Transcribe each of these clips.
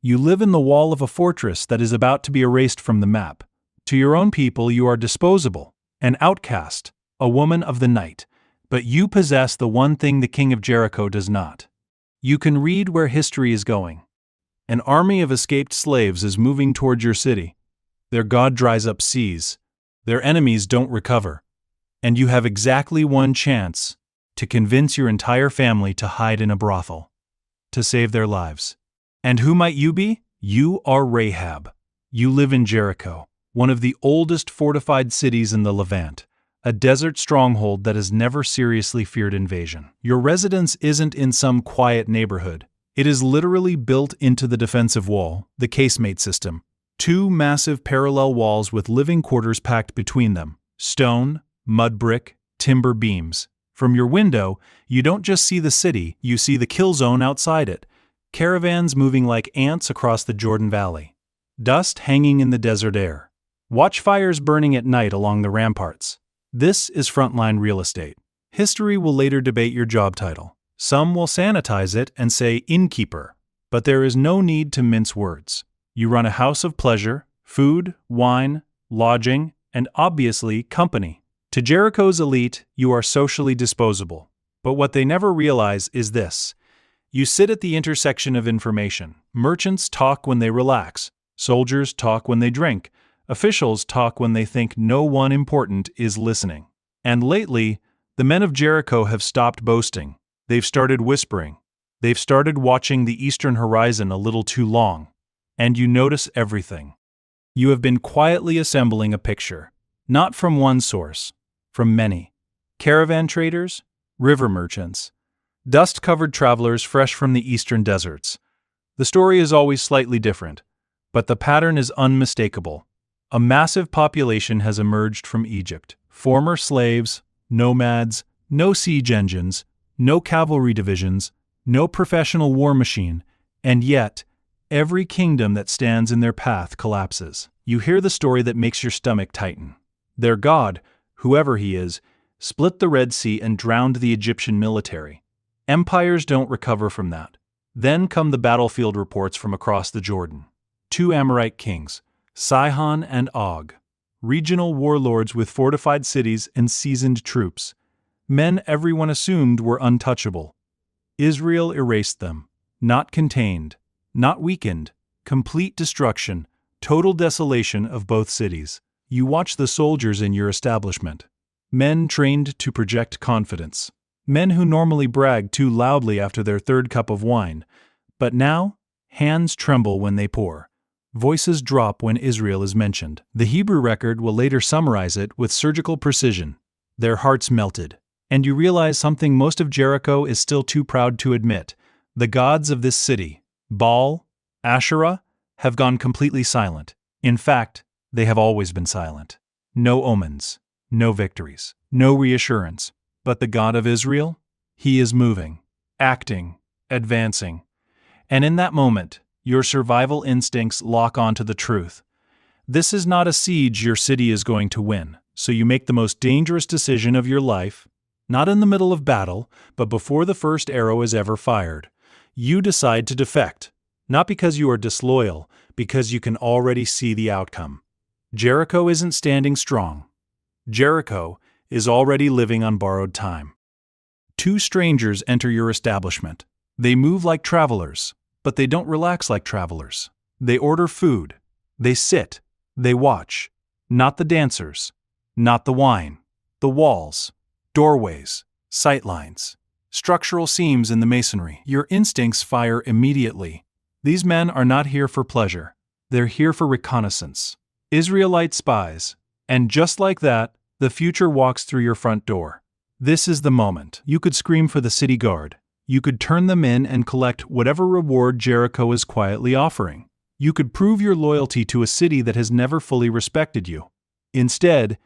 You live in the wall of a fortress that is about to be erased from the map. To your own people you are disposable, an outcast, a woman of the night, but you possess the one thing the king of Jericho does not. You can read where history is going. An army of escaped slaves is moving towards your city. Their god dries up seas. Their enemies don't recover. And you have exactly one chance to convince your entire family to hide in a brothel, to save their lives. And who might you be? You are Rahab. You live in Jericho, one of the oldest fortified cities in the Levant, a desert stronghold that has never seriously feared invasion. Your residence isn't in some quiet neighborhood. It is literally built into the defensive wall, the casemate system. 2 massive parallel walls with living quarters packed between them. Stone, mud brick, timber beams. From your window, you don't just see the city, you see the kill zone outside it. Caravans moving like ants across the Jordan Valley. Dust hanging in the desert air. Watchfires burning at night along the ramparts. This is frontline real estate. History will later debate your job title. Some will sanitize it and say innkeeper, but there is no need to mince words. You run a house of pleasure, food, wine, lodging, and obviously company. To Jericho's elite, you are socially disposable. But what they never realize is this. You sit at the intersection of information. Merchants talk when they relax. Soldiers talk when they drink. Officials talk when they think no one important is listening. And lately, the men of Jericho have stopped boasting. They've started whispering. They've started watching the eastern horizon a little too long. And you notice everything. You have been quietly assembling a picture. Not from one source, from many. Caravan traders, river merchants, dust-covered travelers fresh from the eastern deserts. The story is always slightly different, but the pattern is unmistakable. A massive population has emerged from Egypt. Former slaves, nomads, no siege engines, no cavalry divisions, no professional war machine, and yet, every kingdom that stands in their path collapses. You hear the story that makes your stomach tighten. Their god, whoever he is, split the Red Sea and drowned the Egyptian military. Empires don't recover from that. Then come the battlefield reports from across the Jordan. 2 Amorite kings, Sihon and Og, regional warlords with fortified cities and seasoned troops. Men everyone assumed were untouchable. Israel erased them. Not contained, not weakened, complete destruction, total desolation of both cities. You watch the soldiers in your establishment. Men trained to project confidence. Men who normally brag too loudly after their 3rd cup of wine. But now, hands tremble when they pour. Voices drop when Israel is mentioned. The Hebrew record will later summarize it with surgical precision. Their hearts melted. And you realize something most of Jericho is still too proud to admit. The gods of this city, Baal, Asherah, have gone completely silent. In fact, they have always been silent. No omens, no victories, no reassurance. But the God of Israel? He is moving, acting, advancing. And in that moment, your survival instincts lock onto the truth. This is not a siege your city is going to win, so you make the most dangerous decision of your life, not in the middle of battle, but before the first arrow is ever fired. You decide to defect, not because you are disloyal, because you can already see the outcome. Jericho isn't standing strong. Jericho is already living on borrowed time. 2 strangers enter your establishment. They move like travelers, but they don't relax like travelers. They order food. They sit. They watch. Not the dancers. Not the wine. The walls. Doorways. Sightlines. Structural seams in the masonry. Your instincts fire immediately. These men are not here for pleasure. They're here for reconnaissance. Israelite spies. And just like that, the future walks through your front door. This is the moment. You could scream for the city guard. You could turn them in and collect whatever reward Jericho is quietly offering. You could prove your loyalty to a city that has never fully respected you. Instead,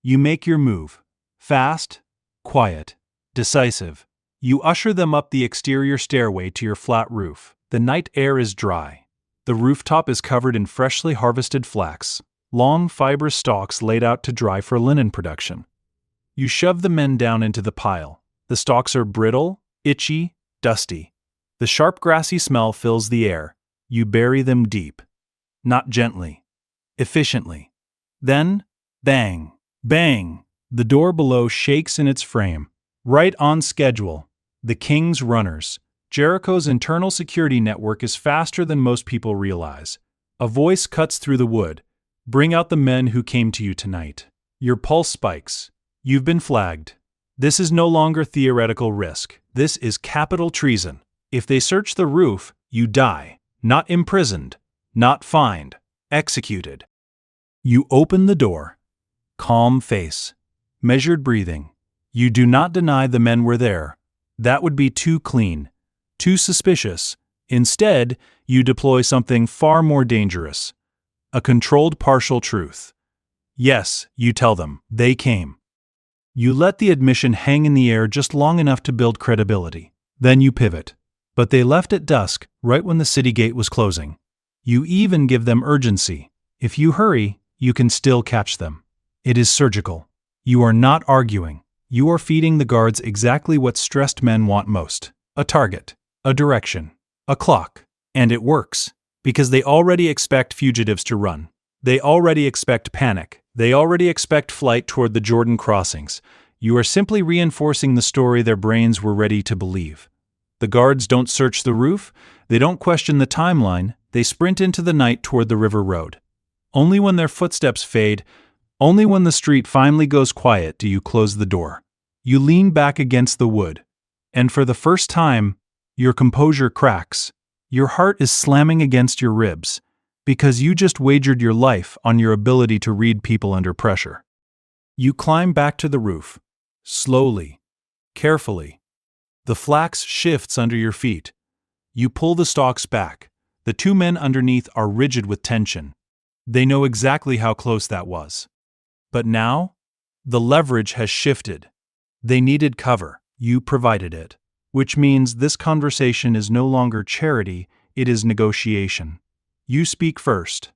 you make your move. Fast, quiet, decisive. You usher them up the exterior stairway to your flat roof. The night air is dry. The rooftop is covered in freshly harvested flax. Long fibrous stalks laid out to dry for linen production. You shove the men down into the pile. The stalks are brittle, itchy, dusty. The sharp grassy smell fills the air. You bury them deep. Not gently. Efficiently. Then, bang, bang. The door below shakes in its frame. Right on schedule. The king's runners. Jericho's internal security network is faster than most people realize. A voice cuts through the wood. Bring out the men who came to you tonight. Your pulse spikes. You've been flagged. This is no longer theoretical risk. This is capital treason. If they search the roof, you die. Not imprisoned. Not fined. Executed. You open the door. Calm face. Measured breathing. You do not deny the men were there. That would be too clean. Too suspicious. Instead, you deploy something far more dangerous. A controlled partial truth. Yes, you tell them, they came. You let the admission hang in the air just long enough to build credibility. Then you pivot. But they left at dusk, right when the city gate was closing. You even give them urgency. If you hurry, you can still catch them. It is surgical. You are not arguing. You are feeding the guards exactly what stressed men want most. A target. A direction. A clock. And it works. Because they already expect fugitives to run. They already expect panic. They already expect flight toward the Jordan crossings. You are simply reinforcing the story their brains were ready to believe. The guards don't search the roof. They don't question the timeline. They sprint into the night toward the river road. Only when their footsteps fade, only when the street finally goes quiet do you close the door. You lean back against the wood. And for the first time, your composure cracks. Your heart is slamming against your ribs. Because you just wagered your life on your ability to read people under pressure. You climb back to the roof. Slowly. Carefully. The flax shifts under your feet. You pull the stalks back. The two men underneath are rigid with tension. They know exactly how close that was. But now, the leverage has shifted. They needed cover. You provided it. Which means this conversation is no longer charity, it is negotiation. You speak first.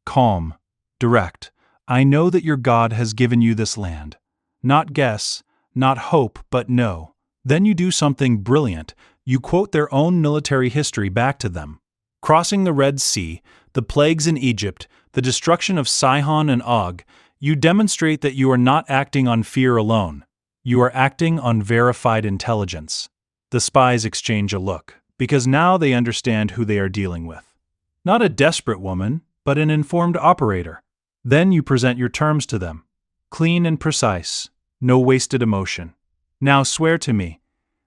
Calm. Direct. I know that your God has given you this land. Not guess, not hope, but know. Then you do something brilliant. You quote their own military history back to them. Crossing the Red Sea, the plagues in Egypt, the destruction of Sihon and Og, you demonstrate that you are not acting on fear alone. You are acting on verified intelligence. The spies exchange a look, because now they understand who they are dealing with. Not a desperate woman, but an informed operator. Then you present your terms to them. Clean and precise. No wasted emotion. Now swear to me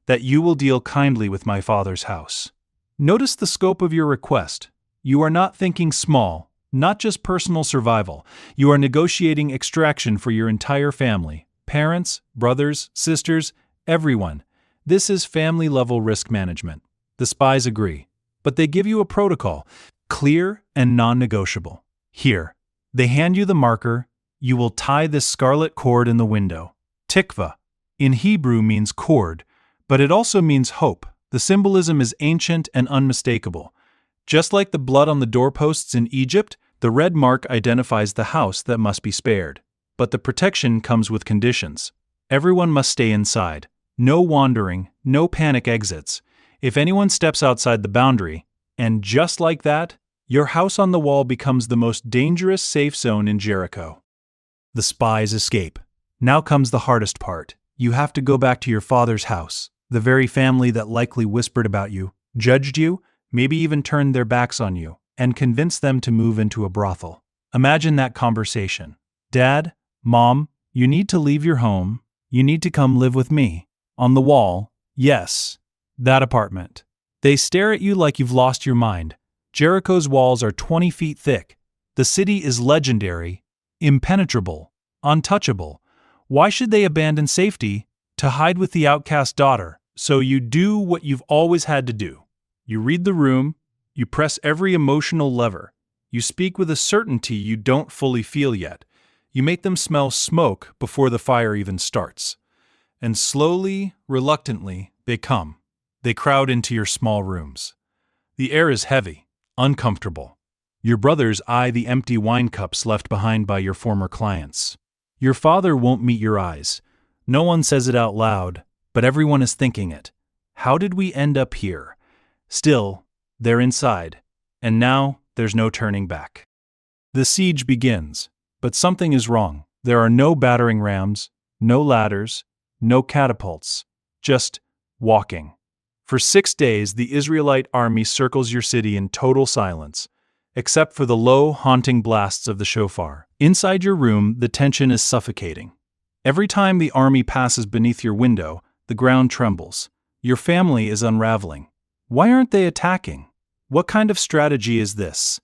that you will deal kindly with my father's house. Notice the scope of your request. You are not thinking small, not just personal survival. You are negotiating extraction for your entire family. Parents, brothers, sisters, everyone. This is family-level risk management. The spies agree. But they give you a protocol, clear and non-negotiable. Here, they hand you the marker. You will tie this scarlet cord in the window. Tikvah, in Hebrew, means cord, but it also means hope. The symbolism is ancient and unmistakable. Just like the blood on the doorposts in Egypt, the red mark identifies the house that must be spared. But the protection comes with conditions. Everyone must stay inside. No wandering, no panic exits. If anyone steps outside the boundary, and just like that, your house on the wall becomes the most dangerous safe zone in Jericho. The spies escape. Now comes the hardest part. You have to go back to your father's house, the very family that likely whispered about you, judged you, maybe even turned their backs on you, and convinced them to move into a brothel. Imagine that conversation. Dad, Mom, you need to leave your home. You need to come live with me. On the wall, yes, that apartment. They stare at you like you've lost your mind. Jericho's walls are 20 feet thick. The city is legendary, impenetrable, untouchable. Why should they abandon safety to hide with the outcast daughter? So you do what you've always had to do. You read the room, you press every emotional lever. You speak with a certainty you don't fully feel yet. You make them smell smoke before the fire even starts. And slowly, reluctantly, they come. They crowd into your small rooms. The air is heavy, uncomfortable. Your brothers eye the empty wine cups left behind by your former clients. Your father won't meet your eyes. No one says it out loud, but everyone is thinking it. How did we end up here? Still, they're inside. And now, there's no turning back. The siege begins, but something is wrong. There are no battering rams, no ladders, no catapults, just walking. For 6 days, the Israelite army circles your city in total silence, except for the low, haunting blasts of the shofar. Inside your room, the tension is suffocating. Every time the army passes beneath your window, the ground trembles. Your family is unraveling. Why aren't they attacking? What kind of strategy is this?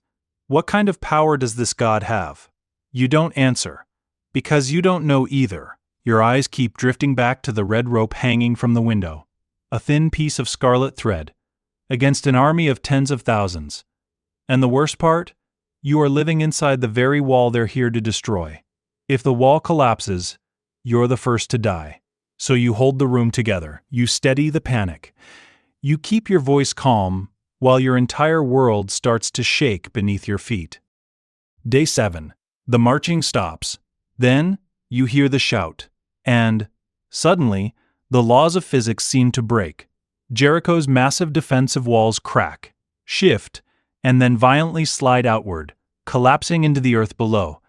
What kind of power does this God have? You don't answer, because you don't know either. Your eyes keep drifting back to the red rope hanging from the window, a thin piece of scarlet thread, against an army of tens of thousands. And the worst part? You are living inside the very wall they're here to destroy. If the wall collapses, you're the first to die. So you hold the room together. You steady the panic. You keep your voice calm while your entire world starts to shake beneath your feet. Day 7. The marching stops. Then, you hear the shout. And, suddenly, the laws of physics seem to break. Jericho's massive defensive walls crack, shift, and then violently slide outward, collapsing into the earth below,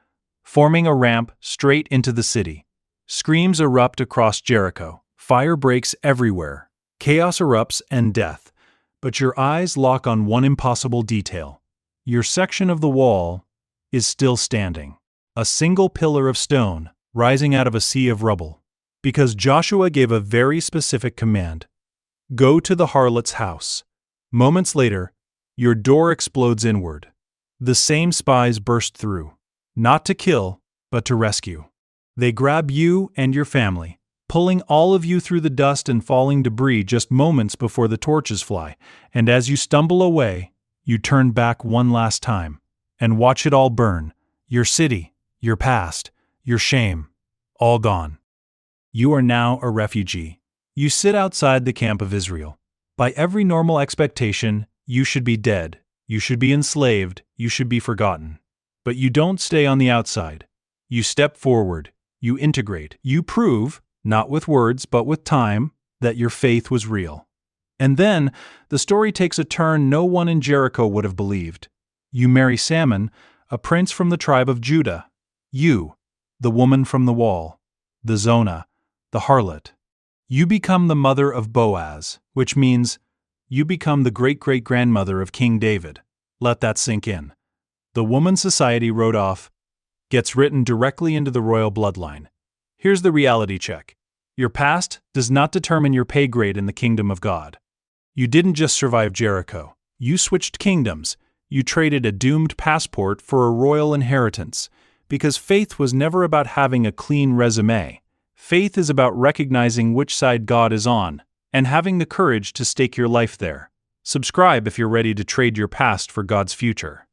forming a ramp straight into the city. Screams erupt across Jericho. Fire breaks everywhere. Chaos erupts and death. But your eyes lock on one impossible detail. Your section of the wall is still standing. A single pillar of stone, rising out of a sea of rubble. Because Joshua gave a very specific command. Go to the harlot's house. Moments later, your door explodes inward. The same spies burst through. Not to kill, but to rescue. They grab you and your family, pulling all of you through the dust and falling debris just moments before the torches fly. And as you stumble away, you turn back one last time and watch it all burn. Your city, your past, your shame, all gone. You are now a refugee. You sit outside the camp of Israel. By every normal expectation, you should be dead. You should be enslaved. You should be forgotten. But you don't stay on the outside. You step forward. You integrate. You prove, not with words but with time, that your faith was real. And then, the story takes a turn no one in Jericho would have believed. You marry Salmon, a prince from the tribe of Judah. You, the woman from the wall, the Zona, the harlot. You become the mother of Boaz, which means you become the great-great-grandmother of King David. Let that sink in. The woman society wrote off gets written directly into the royal bloodline. Here's the reality check. Your past does not determine your pay grade in the kingdom of God. You didn't just survive Jericho. You switched kingdoms. You traded a doomed passport for a royal inheritance. Because faith was never about having a clean resume. Faith is about recognizing which side God is on, and having the courage to stake your life there. Subscribe if you're ready to trade your past for God's future.